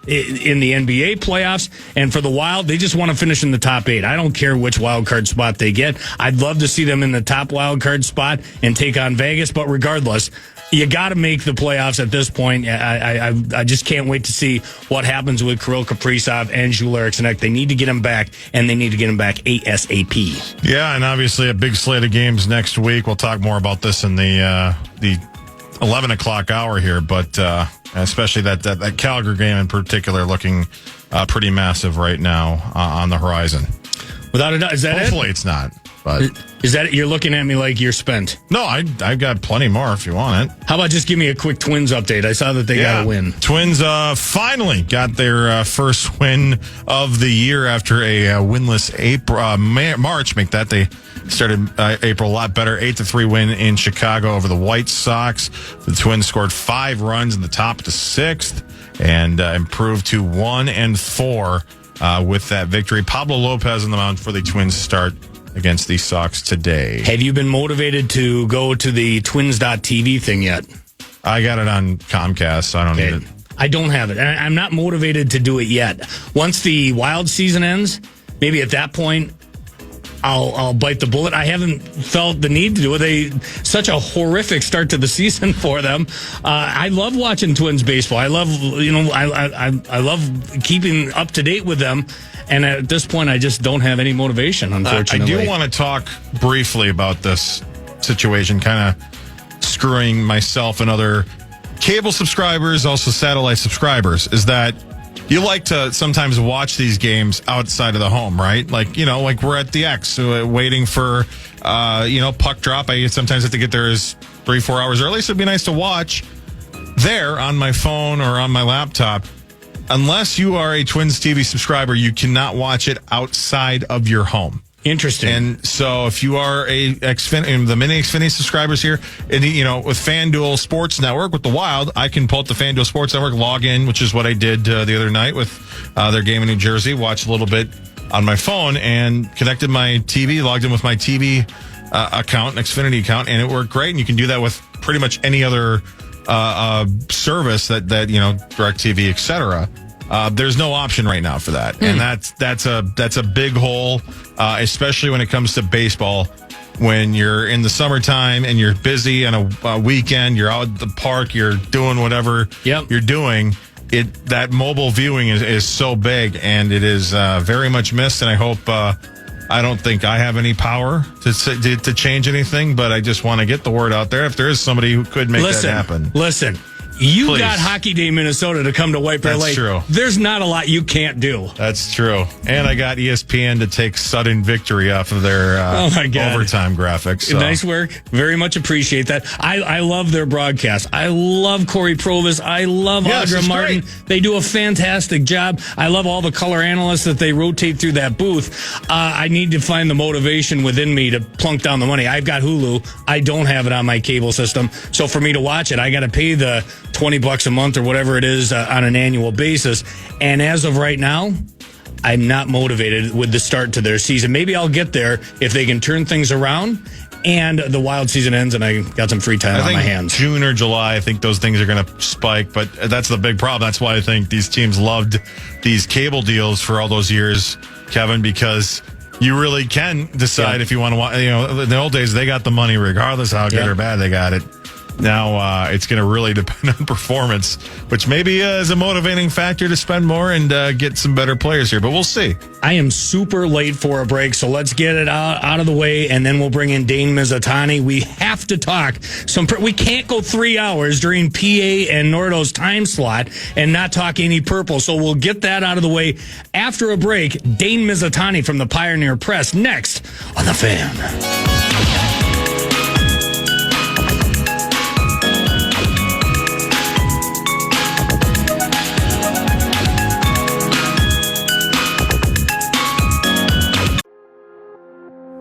NBA playoffs, and for the Wild, they just want to finish in the top 8. I don't care which wild card spot they get. I'd love to see them in the top wild card spot and take on Vegas, but regardless, you got to make the playoffs at this point. I just can't wait to see what happens with Kirill Kaprizov and Joel Eriksson. They need to get him back, and they need to get him back ASAP. Yeah, and obviously a big slate of games next week. We'll talk more about this in the 11 o'clock hour here, but especially that Calgary game in particular looking pretty massive right now on the horizon. Without a doubt. Is that Hopefully it's not. But is that it? You're looking at me like you're spent? No, I've got plenty more if you want it. How about just give me a quick Twins update? I saw that they got a win. Twins finally got their first win of the year after a winless March. Make that they started April a lot better. 8-3 win in Chicago over the White Sox. The Twins scored 5 runs in the top of the 6th and improved to 1-4 with that victory. Pablo Lopez on the mound for the Twins start against the Sox today. Have you been motivated to go to the Twins.tv thing yet? I got it on Comcast, so I don't need it. I don't have it. I'm not motivated to do it yet. Once the Wild season ends, maybe at that point, I'll bite the bullet. I haven't felt the need to do it. Such a horrific start to the season for them. I love watching Twins baseball. I love, I love keeping up to date with them. And at this point, I just don't have any motivation, unfortunately. I do want to talk briefly about this situation, kind of screwing myself and other cable subscribers, also satellite subscribers, is that you like to sometimes watch these games outside of the home, right? Like we're at the X waiting for, puck drop. I sometimes have to get there as 3-4 hours early, so it'd be nice to watch there on my phone or on my laptop. Unless you are a Twins TV subscriber, you cannot watch it outside of your home. Interesting. And so if you are the mini Xfinity subscribers here, and with FanDuel Sports Network, with the Wild, I can pull up the FanDuel Sports Network, log in, which is what I did the other night with their game in New Jersey, watch a little bit on my phone, and connected my TV, logged in with my TV account, an Xfinity account, and it worked great. And you can do that with pretty much any other service that DirecTV, etc. There's no option right now for that, and that's a big hole, especially when it comes to baseball. When you're in the summertime and you're busy on a weekend, you're out at the park, you're doing whatever you're doing. that mobile viewing is so big, and it is very much missed. And I hope I don't think I have any power to change anything, but I just want to get the word out there if there is somebody who could make that happen. Listen. You Please. got Hockey Day Minnesota to come to White Bear Lake. That's true. There's not a lot you can't do. That's true. And I got ESPN to take sudden victory off of their overtime graphics. So. Nice work. Very much appreciate that. I love their broadcast. I love Corey Provis. I love Audra Martin. Great. They do a fantastic job. I love all the color analysts that they rotate through that booth. I need to find the motivation within me to plunk down the money. I've got Hulu. I don't have it on my cable system. So for me to watch it, I got to pay the $20 a month or whatever it is on an annual basis. And as of right now, I'm not motivated with the start to their season. Maybe I'll get there if they can turn things around and the Wild season ends and I got some free time on my hands. June or July, I think those things are going to spike, but that's the big problem. That's why I think these teams loved these cable deals for all those years, Kevin, because you really can decide if you want to watch. You know, in the old days, they got the money regardless how good or bad they got it. Now it's going to really depend on performance, which maybe is a motivating factor to spend more and get some better players here. But we'll see. I am super late for a break, so let's get it out of the way, and then we'll bring in Dane Mizutani. We have to talk. We can't go 3 hours during PA and Nordo's time slot and not talk any purple, so we'll get that out of the way after a break. Dane Mizutani from the Pioneer Press next on The Fan.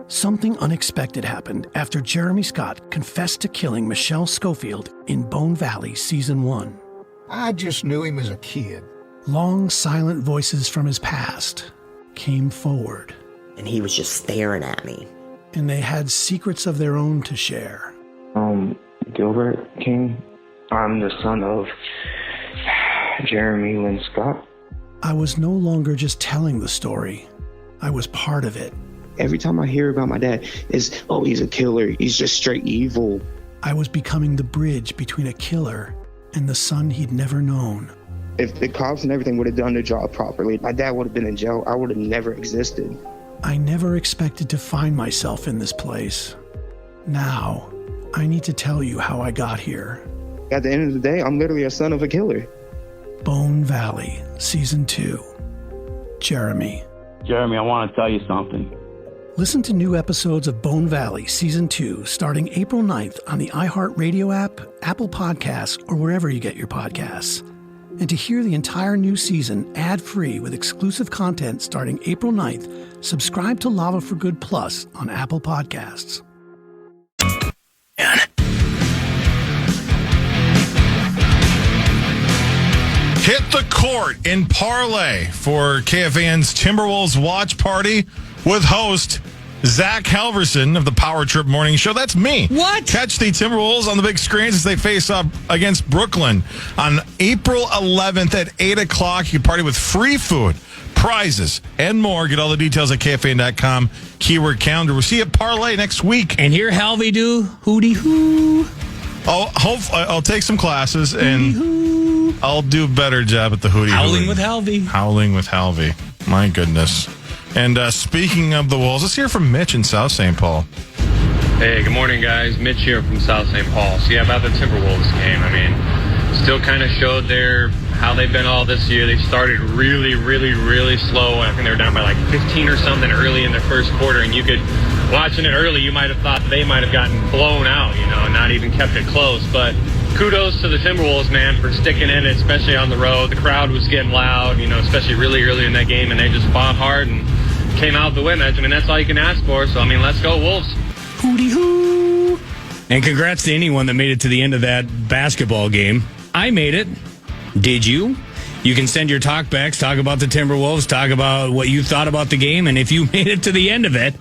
Something unexpected happened after Jeremy Scott confessed to killing Michelle Schofield in Bone Valley Season 1. I just knew him as a kid. Long, silent voices from his past came forward. And he was just staring at me. And they had secrets of their own to share. Gilbert King. I'm the son of Jeremy Lynn Scott. I was no longer just telling the story. I was part of it. Every time I hear about my dad, it's, oh, he's a killer. He's just straight evil. I was becoming the bridge between a killer and the son he'd never known. If the cops and everything would have done their job properly, my dad would have been in jail. I would have never existed. I never expected to find myself in this place. Now, I need to tell you how I got here. At the end of the day, I'm literally a son of a killer. Bone Valley, Season 2. Jeremy. Jeremy, I want to tell you something. Listen to new episodes of Bone Valley Season 2 starting April 9th on the iHeartRadio app, Apple Podcasts, or wherever you get your podcasts. And to hear the entire new season ad-free with exclusive content starting April 9th, subscribe to Lava for Good Plus on Apple Podcasts. Hit the court in parlay for KFAN's Timberwolves watch party with host Zach Halverson of the Power Trip Morning Show. That's me. What? Catch the Timberwolves on the big screens as they face up against Brooklyn on April 11th at 8 o'clock. You can party with free food, prizes, and more. Get all the details at KFAN.com. Keyword calendar. We'll see you at Parlay next week. And hear Halvy do hootie hoo. I'll take some classes and I'll do a better job at the hootie hoo. Howling with Halvy. Howling with Halvy. My goodness. And speaking of the Wolves, let's hear from Mitch in South St. Paul. Hey, good morning, guys. Mitch here from South St. Paul. So, yeah, about the Timberwolves game, I mean, still kind of showed how they've been all this year. They started really, really, really slow. I think they were down by like 15 or something early in the first quarter, and you could, watching it early, you might have thought they might have gotten blown out, not even kept it close. But kudos to the Timberwolves, man, for sticking in it, especially on the road. The crowd was getting loud, especially really early in that game, and they just fought hard and came out to win. I mean, that's all you can ask for. So, I mean, let's go Wolves. Hootie hoo. And congrats to anyone that made it to the end of that basketball game. I made it. Did you? You can send your talkbacks, talk about the Timberwolves, talk about what you thought about the game, and if you made it to the end of it,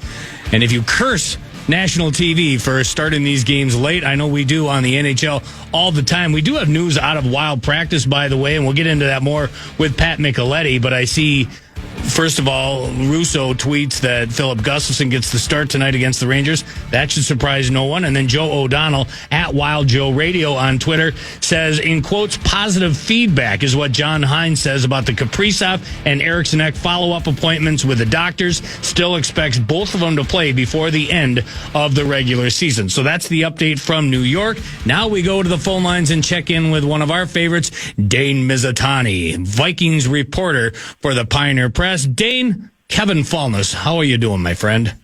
and if you curse national TV for starting these games late, I know we do on the NHL all the time. We do have news out of Wild practice, by the way, and we'll get into that more with Pat Micheletti, but I see First of all, Russo tweets that Philip Gustafson gets the start tonight against the Rangers. That should surprise no one. And then Joe O'Donnell at Wild Joe Radio on Twitter says, in quotes, positive feedback is what John Hines says about the Kaprizov and Eriksson Ek follow-up appointments with the doctors. Still expects both of them to play before the end of the regular season. So that's the update from New York. Now we go to the phone lines and check in with one of our favorites, Dane Mizutani, Vikings reporter for the Pioneer Press. Dane, Kevin Falness, how are you doing, my friend?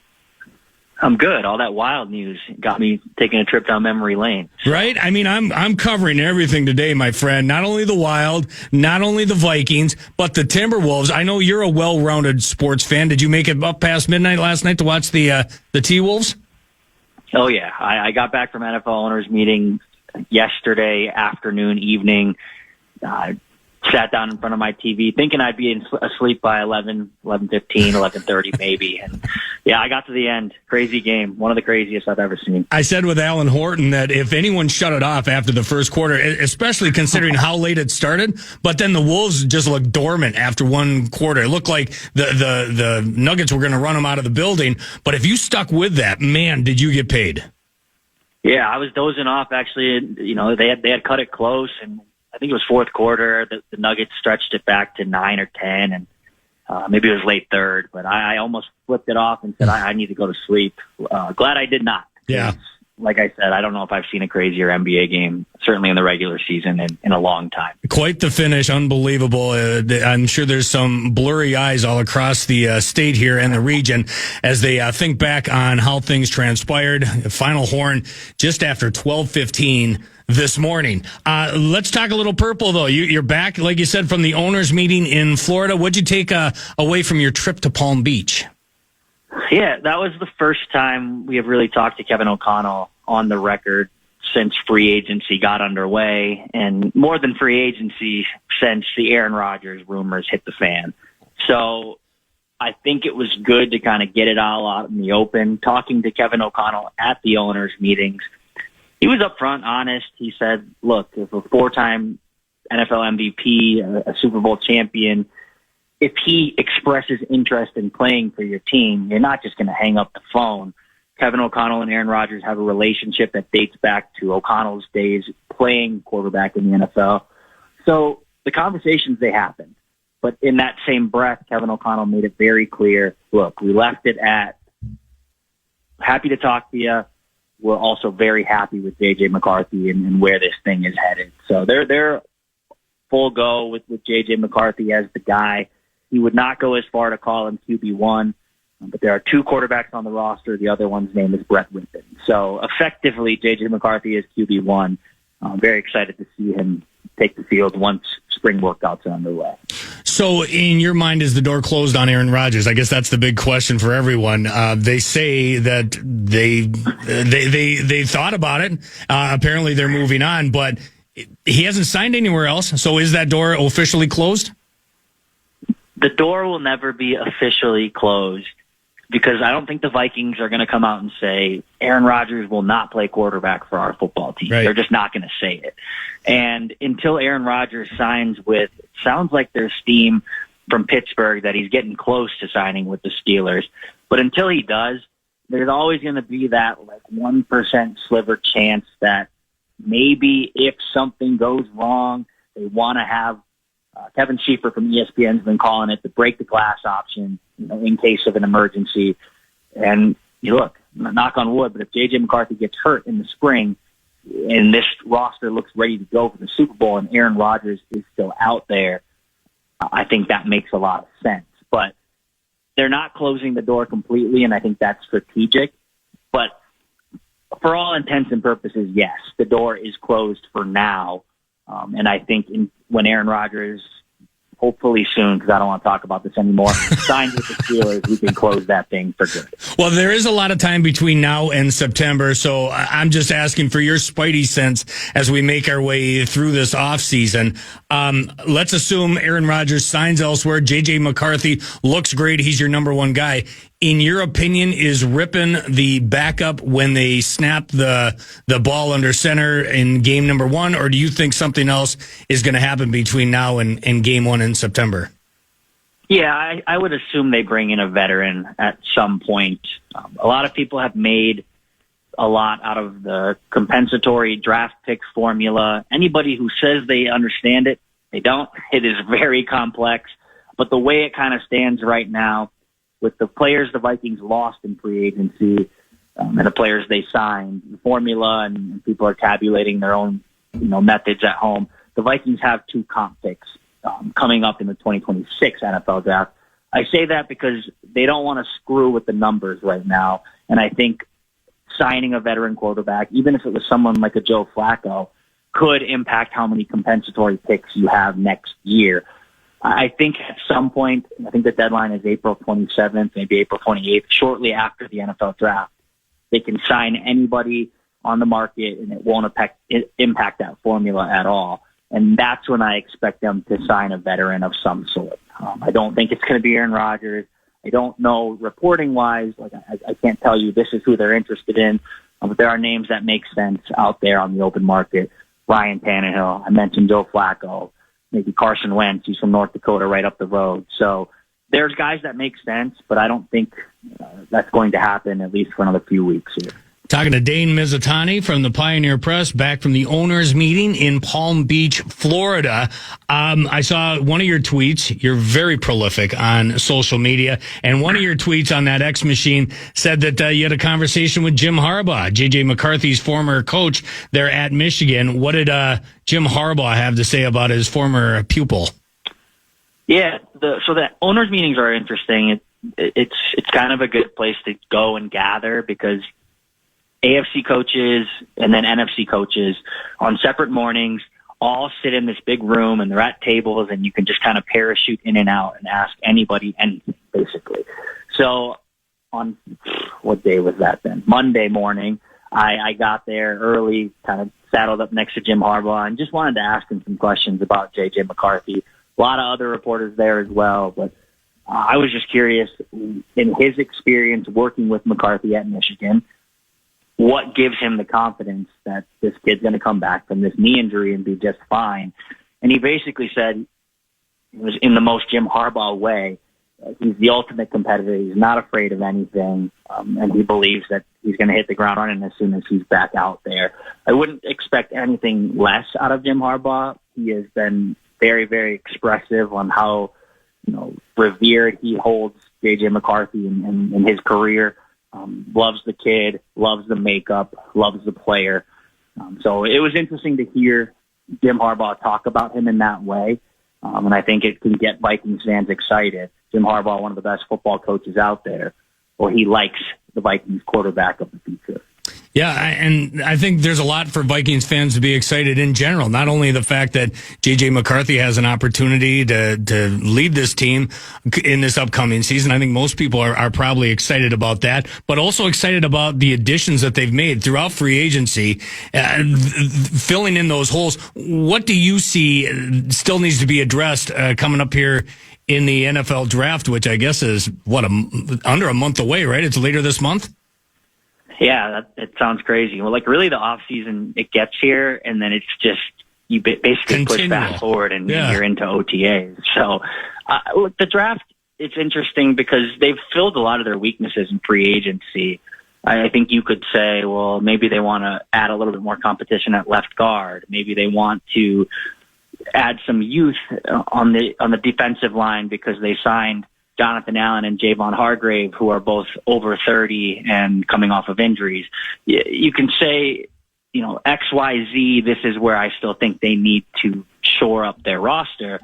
I'm good. All that Wild news got me taking a trip down memory lane. Right? I mean, I'm covering everything today, my friend. Not only the Wild, not only the Vikings, but the Timberwolves. I know you're a well-rounded sports fan. Did you make it up past midnight last night to watch the T-Wolves? Oh, yeah. I got back from NFL owners meeting yesterday afternoon, evening. Sat down in front of my TV thinking I'd be asleep by 11:15, 11:30 maybe. And yeah, I got to the end. Crazy game. One of the craziest I've ever seen. I said with Alan Horton that if anyone shut it off after the first quarter, especially considering how late it started, but then the Wolves just looked dormant after one quarter. It looked like the Nuggets were going to run them out of the building. But if you stuck with that, man, did you get paid? Yeah, I was dozing off actually. You know, they had cut it close, and I think it was fourth quarter. The Nuggets stretched it back to 9 or 10, and maybe it was late third. But I almost flipped it off and said, I need to go to sleep. Glad I did not. Yeah. Like I said, I don't know if I've seen a crazier NBA game, certainly in the regular season, in a long time. Quite the finish. Unbelievable. I'm sure there's some blurry eyes all across the state here and the region as they think back on how things transpired. Final horn just after 12:15 this morning. Let's talk a little purple, though. You're back, like you said, from the owners' meeting in Florida. What'd you take away from your trip to Palm Beach? Yeah, that was the first time we have really talked to Kevin O'Connell on the record since free agency got underway, and more than free agency, since the Aaron Rodgers rumors hit the fan. So I think it was good to kind of get it all out in the open. Talking to Kevin O'Connell at the owners' meetings, he was upfront, honest. He said, look, if a four-time NFL MVP, a Super Bowl champion, if he expresses interest in playing for your team, you're not just going to hang up the phone. Kevin O'Connell and Aaron Rodgers have a relationship that dates back to O'Connell's days playing quarterback in the NFL. So the conversations, they happened. But in that same breath, Kevin O'Connell made it very clear, look, we left it at happy to talk to you. We're also very happy with J.J. McCarthy and where this thing is headed. So they're full go with J.J. McCarthy as the guy. He would not go as far to call him QB1, but there are two quarterbacks on the roster. The other one's name is Brett Whippen. So effectively, J.J. McCarthy is QB1. I'm very excited to see him take the field once spring workouts are underway. So in your mind, is the door closed on Aaron Rodgers? I guess that's the big question for everyone. They say that they thought about it. Apparently they're moving on, but he hasn't signed anywhere else. So is that door officially closed? The door will never be officially closed because I don't think the Vikings are going to come out and say Aaron Rodgers will not play quarterback for our football team. Right. They're just not going to say it. And until Aaron Rodgers signs with, it sounds like there's steam from Pittsburgh that he's getting close to signing with the Steelers. But until he does, there's always going to be that 1% sliver chance that maybe if something goes wrong, they want to have Kevin Schieffer from ESPN has been calling it the break the glass option, in case of an emergency. And look, knock on wood, but if J.J. McCarthy gets hurt in the spring and this roster looks ready to go for the Super Bowl and Aaron Rodgers is still out there, I think that makes a lot of sense. But they're not closing the door completely, and I think that's strategic. But for all intents and purposes, yes, the door is closed for now. And I think when Aaron Rodgers, hopefully soon, because I don't want to talk about this anymore, signs with the Steelers, we can close that thing for good. Well, there is a lot of time between now and September, so I'm just asking for your spidey sense as we make our way through this offseason. Let's assume Aaron Rodgers signs elsewhere. J.J. McCarthy looks great. He's your number one guy. In your opinion, is Rypien the backup when they snap the ball under center in game number one, or do you think something else is going to happen between now and game one in September? Yeah, I would assume they bring in a veteran at some point. A lot of people have made a lot out of the compensatory draft pick formula. Anybody who says they understand it, they don't. It is very complex. But the way it kind of stands right now, with the players the Vikings lost in free agency and the players they signed, the formula, and people are tabulating their own methods at home, the Vikings have 2 comp picks coming up in the 2026 NFL draft. I say that because they don't want to screw with the numbers right now. And I think signing a veteran quarterback, even if it was someone like a Joe Flacco, could impact how many compensatory picks you have next year. I think at some point, I think the deadline is April 27th, maybe April 28th, shortly after the NFL draft. They can sign anybody on the market, and it won't impact that formula at all. And that's when I expect them to sign a veteran of some sort. I don't think it's going to be Aaron Rodgers. I don't know reporting-wise. I can't tell you this is who they're interested in. But there are names that make sense out there on the open market. Ryan Tannehill. I mentioned Joe Flacco. Maybe Carson Wentz. He's from North Dakota, right up the road. So there's guys that make sense, but I don't think that's going to happen, at least for another few weeks here. Talking to Dane Mizutani from the Pioneer Press, back from the owners' meeting in Palm Beach, Florida. I saw one of your tweets. You're very prolific on social media. And one of your tweets on that X machine said that you had a conversation with Jim Harbaugh, J.J. McCarthy's former coach there at Michigan. What did Jim Harbaugh have to say about his former pupil? Yeah, so the owners' meetings are interesting. It's kind of a good place to go and gather because AFC coaches and then NFC coaches on separate mornings all sit in this big room, and they're at tables, and you can just kind of parachute in and out and ask anybody anything, basically. So on, what day was that then? Monday morning, I got there early, kind of saddled up next to Jim Harbaugh, and just wanted to ask him some questions about J.J. McCarthy. A lot of other reporters there as well, but I was just curious, in his experience working with McCarthy at Michigan, what gives him the confidence that this kid's going to come back from this knee injury and be just fine? And he basically said, it was in the most Jim Harbaugh way, he's the ultimate competitor. He's not afraid of anything, and he believes that he's going to hit the ground running as soon as he's back out there. I wouldn't expect anything less out of Jim Harbaugh. He has been very, very expressive on how revered he holds J.J. McCarthy in his career. Loves the kid, loves the makeup, loves the player. So it was interesting to hear Jim Harbaugh talk about him in that way. And I think it can get Vikings fans excited. Jim Harbaugh, one of the best football coaches out there, or he likes the Vikings quarterback of the future. Yeah, and I think there's a lot for Vikings fans to be excited in general. Not only the fact that J.J. McCarthy has an opportunity to lead this team in this upcoming season. I think most people are probably excited about that, but also excited about the additions that they've made throughout free agency, filling in those holes. What do you see still needs to be addressed coming up here in the NFL draft, which I guess is, under a month away, right? It's later this month? Yeah, it sounds crazy. Well, really the off season, it gets here, and then it's just, you basically push fast forward and you're into OTAs. So, look, the draft, it's interesting because they've filled a lot of their weaknesses in free agency. I think you could say, well, maybe they want to add a little bit more competition at left guard. Maybe they want to add some youth on the defensive line because they signed Jonathan Allen and Javon Hargrave, who are both over 30 and coming off of injuries. You can say, X, Y, Z, this is where I still think they need to shore up their roster.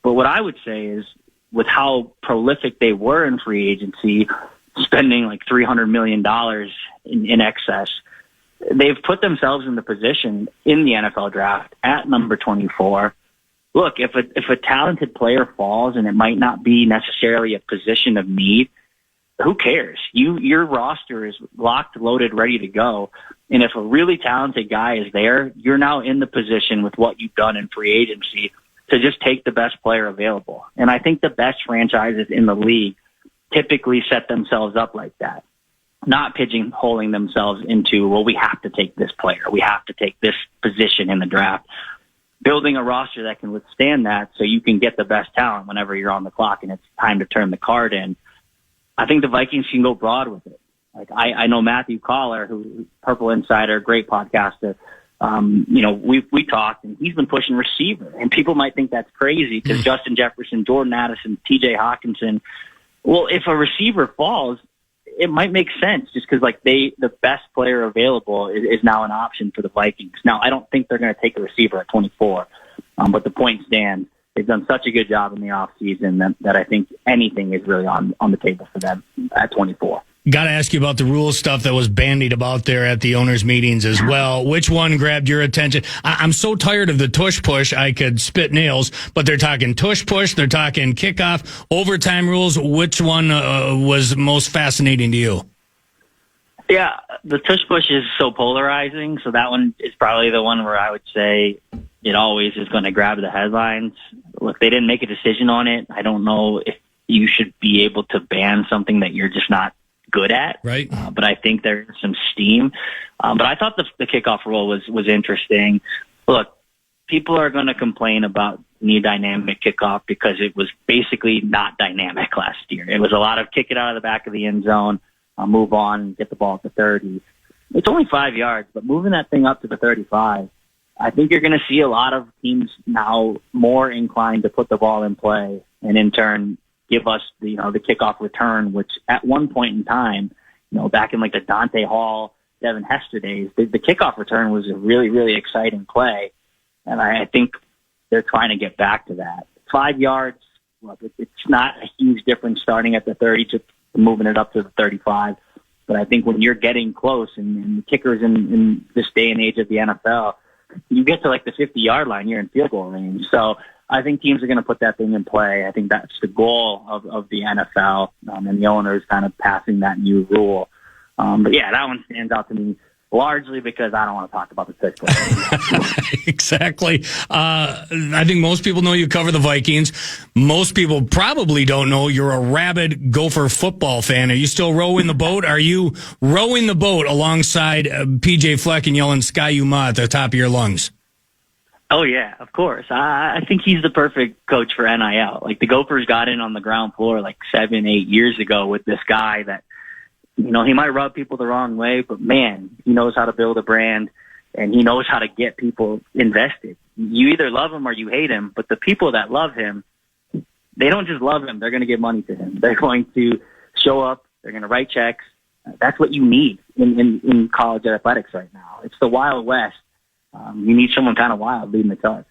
But what I would say is, with how prolific they were in free agency, spending like $300 million in excess, they've put themselves in the position in the NFL draft at number 24. Look, if a talented player falls and it might not be necessarily a position of need, who cares? Your roster is locked, loaded, ready to go. And if a really talented guy is there, you're now in the position with what you've done in free agency to just take the best player available. And I think the best franchises in the league typically set themselves up like that, not pigeonholing themselves into, well, we have to take this player. We have to take this position in the draft. building a roster that can withstand that so you can get the best talent whenever you're on the clock and it's time to turn the card in. I think the Vikings can go broad with it. Like I know Matthew Collar, who Purple Insider, great podcaster. We talked, and he's been pushing receiver, and people might think that's crazy because Justin Jefferson, Jordan Addison, T.J. Hawkinson. Well, if a receiver falls, it might make sense just because the best player available is now an option for the Vikings. Now, I don't think they're going to take a receiver at 24, but the point stands. They've done such a good job in the offseason that I think anything is really on the table for them at 24. Got to ask you about the rules stuff that was bandied about there at the owners' meetings as well. Which one grabbed your attention? I'm so tired of the tush push, I could spit nails, but they're talking tush push, they're talking kickoff, overtime rules. Which one was most fascinating to you? Yeah, the tush push is so polarizing, so that one is probably the one where I would say it always is going to grab the headlines. Look, they didn't make a decision on it. I don't know if you should be able to ban something that you're just not good at, right? But I think there's some steam. But I thought the kickoff rule was interesting. Look, people are going to complain about the dynamic kickoff because it was basically not dynamic last year. It was a lot of kick it out of the back of the end zone, move on and get the ball at the 30. It's only 5 yards, but moving that thing up to the 35, I think you're going to see a lot of teams now more inclined to put the ball in play and in turn give us the kickoff return, which at one point in time, back in like the Dante Hall, Devin Hester days, the kickoff return was a really, really exciting play. And I think they're trying to get back to that. 5 yards, look, it's not a huge difference starting at the 30 to moving it up to the 35. But I think when you're getting close and the kickers in this day and age of the NFL, you get to like the 50-yard line, you're in field goal range. So I think teams are going to put that thing in play. I think that's the goal of the NFL, and the owners kind of passing that new rule. But yeah, that one stands out to me largely because I don't want to talk about the Sixers. Exactly. I think most people know you cover the Vikings. Most people probably don't know you're a rabid Gopher football fan. Are you still rowing the boat? Are you rowing the boat alongside PJ Fleck and yelling Sky Uma at the top of your lungs? Oh, yeah, of course. I think he's the perfect coach for NIL. Like, the Gophers got in on the ground floor like 7-8 years ago with this guy that, he might rub people the wrong way, but, man, he knows how to build a brand, and he knows how to get people invested. You either love him or you hate him, but the people that love him, they don't just love him. They're going to give money to him. They're going to show up. They're going to write checks. That's what you need in college athletics right now. It's the Wild West. You need someone kind of wild leading the charge.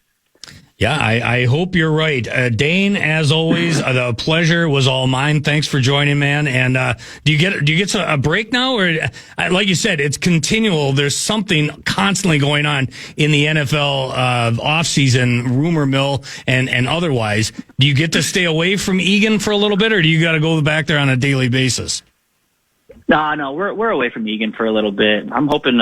Yeah, I hope you're right. Dane, as always, the pleasure was all mine. Thanks for joining, man. And do you get a break now? Or, like you said, it's continual. There's something constantly going on in the NFL offseason, rumor mill and otherwise. Do you get to stay away from Egan for a little bit, or do you got to go back there on a daily basis? No, we're away from Egan for a little bit. I'm hoping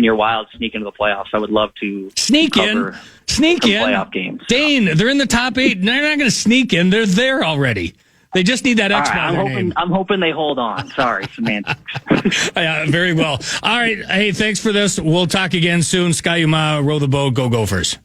your Wild sneak into the playoffs. I would love to sneak in playoff games. Dane, they're in the top 8. They're not going to sneak in. They're there already. They just need that X by their name. I'm hoping they hold on. Sorry, semantics. Yeah, very well. All right. Hey, thanks for this. We'll talk again soon. Sky Uma, row the boat, go Gophers.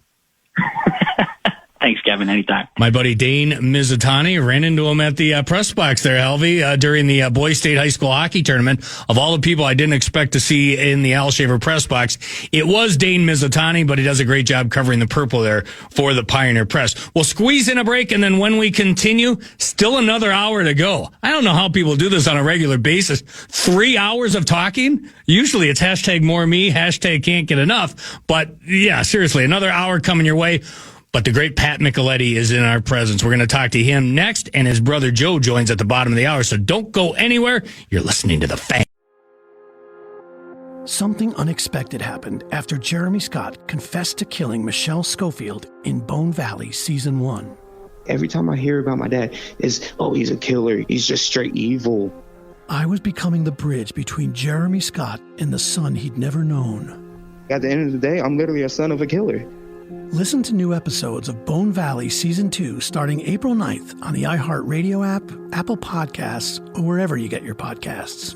Thanks, Kevin. Anytime. My buddy Dane Mizutani, ran into him at the press box there, Halvy, during the Boys State High School hockey tournament. Of all the people I didn't expect to see in the Al Shaver press box, it was Dane Mizutani, but he does a great job covering the purple there for the Pioneer Press. We'll squeeze in a break, and then when we continue, still another hour to go. I don't know how people do this on a regular basis. 3 hours of talking? Usually it's hashtag more me, hashtag can't get enough. But yeah, seriously, another hour coming your way. But the great Pat Micheletti is in our presence. We're going to talk to him next, and his brother Joe joins at the bottom of the hour. So don't go anywhere. You're listening to The Fan. Something unexpected happened after Jeremy Scott confessed to killing Michelle Schofield in Bone Valley Season 1. Every time I hear about my dad, it's, oh, he's a killer. He's just straight evil. I was becoming the bridge between Jeremy Scott and the son he'd never known. At the end of the day, I'm literally a son of a killer. Listen to new episodes of Bone Valley Season 2 starting April 9th on the iHeartRadio app, Apple Podcasts, or wherever you get your podcasts.